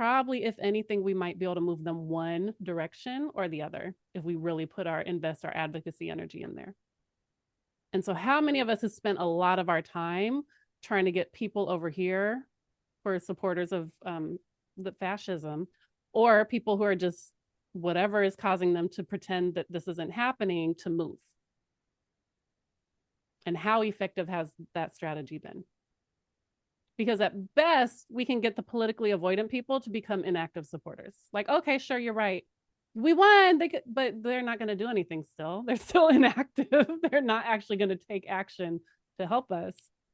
probably, if anything, we might be able to move them one direction or the other if we really invest our advocacy energy in there. And so how many of us have spent a lot of our time trying to get people over here who are supporters of the fascism, or people who are just whatever is causing them to pretend that this isn't happening to move? And how effective has that strategy been? Because at best, we can get the politically avoidant people to become inactive supporters. Like, okay, sure, you're right. We won, but they're not going to do anything still. They're still inactive. They're not actually going to take action to help us.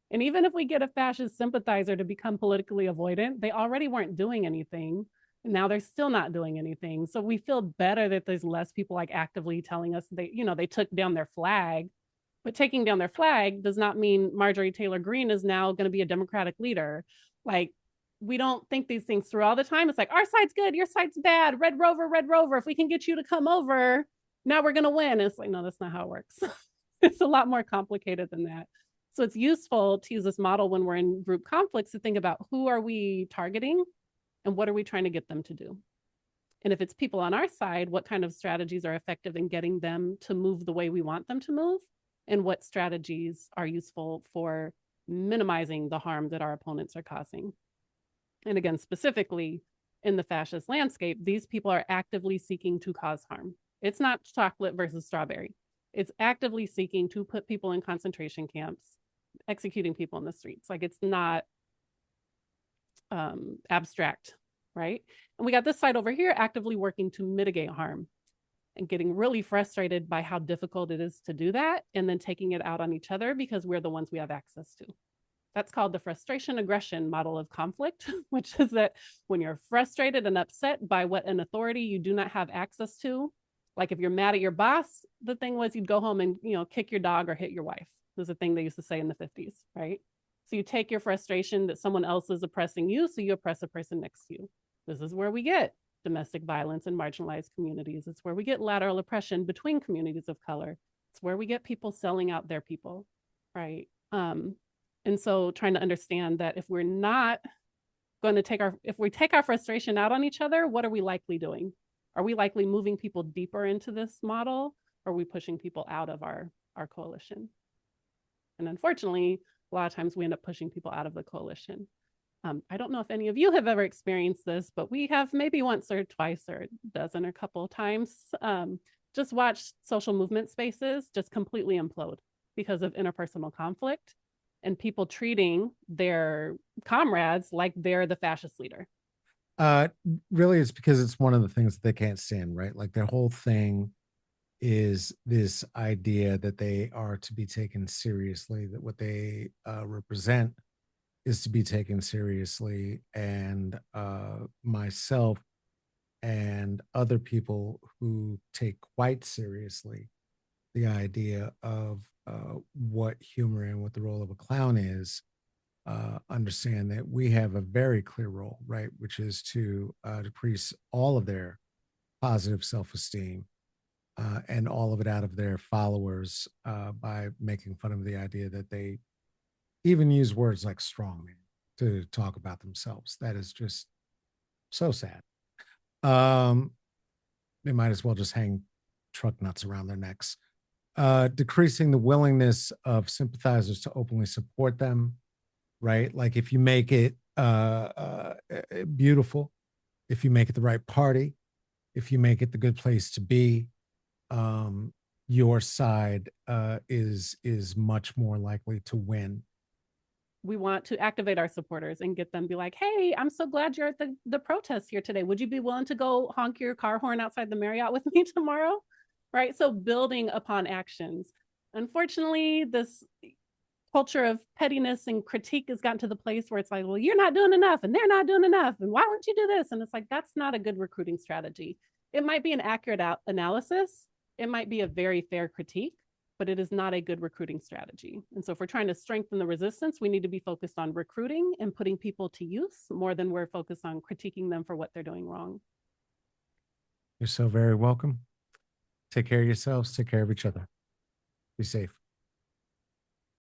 And even if we get a fascist sympathizer to become politically avoidant, they already weren't doing anything. And now they're still not doing anything. So we feel better that there's less people like actively telling us they took down their flag. But taking down their flag does not mean Marjorie Taylor Greene is now going to be a Democratic leader. Like, we don't think these things through all the time. It's like, our side's good, your side's bad. Red Rover. If we can get you to come over, now we're going to win. And it's like, no, that's not how it works. It's a lot more complicated than that. So it's useful to use this model when we're in group conflicts to think about who are we targeting and what are we trying to get them to do? And if it's people on our side, what kind of strategies are effective in getting them to move the way we want them to move? And what strategies are useful for minimizing the harm that our opponents are causing? And again, specifically in the fascist landscape, these people are actively seeking to cause harm. It's not chocolate versus strawberry. It's actively seeking to put people in concentration camps, executing people in the streets. Like, it's not abstract, right? And we got this side over here actively working to mitigate harm and getting really frustrated by how difficult it is to do that, and then taking it out on each other because we're the ones we have access to. That's called the frustration aggression model of conflict, which is that when you're frustrated and upset by what an authority you do not have access to, like if you're mad at your boss, the thing was you'd go home and kick your dog or hit your wife. This is a thing they used to say in the 50s, right? So you take your frustration that someone else is oppressing you, so you oppress a person next to you. This is where we get domestic violence in marginalized communities. It's where we get lateral oppression between communities of color. It's where we get people selling out their people, right? And so trying to understand that if we're not going to if we take our frustration out on each other, what are we likely doing? Are we likely moving people deeper into this model? Or are we pushing people out of our coalition? And unfortunately, a lot of times we end up pushing people out of the coalition. I don't know if any of you have ever experienced this, but we have maybe once or twice or a dozen or a couple of times just watched social movement spaces just completely implode because of interpersonal conflict and people treating their comrades like they're the fascist leader. Really, it's because it's one of the things that they can't stand, right? Like, their whole thing is this idea that they are to be taken seriously, that what they represent is to be taken seriously. And myself and other people who take quite seriously the idea of what humor and what the role of a clown is, understand that we have a very clear role, right? Which is to decrease all of their positive self esteem and all of it out of their followers by making fun of the idea that they even use words like strongman to talk about themselves. That is just so sad. Um, they might as well just hang truck nuts around their necks. Decreasing the willingness of sympathizers to openly support them, right? Like, if you make it beautiful, if you make it the right party, if you make it the good place to be, your side is much more likely to win. We want to activate our supporters and get them be like, hey, I'm so glad you're at the protest here today. Would you be willing to go honk your car horn outside the Marriott with me tomorrow? Right? So building upon actions. Unfortunately, this culture of pettiness and critique has gotten to the place where it's like, well, you're not doing enough and they're not doing enough. And why won't you do this? And it's like, that's not a good recruiting strategy. It might be an accurate analysis. It might be a very fair critique, but it is not a good recruiting strategy. And so if we're trying to strengthen the resistance, we need to be focused on recruiting and putting people to use more than we're focused on critiquing them for what they're doing wrong. You're so very welcome. Take care of yourselves. Take care of each other. Be safe.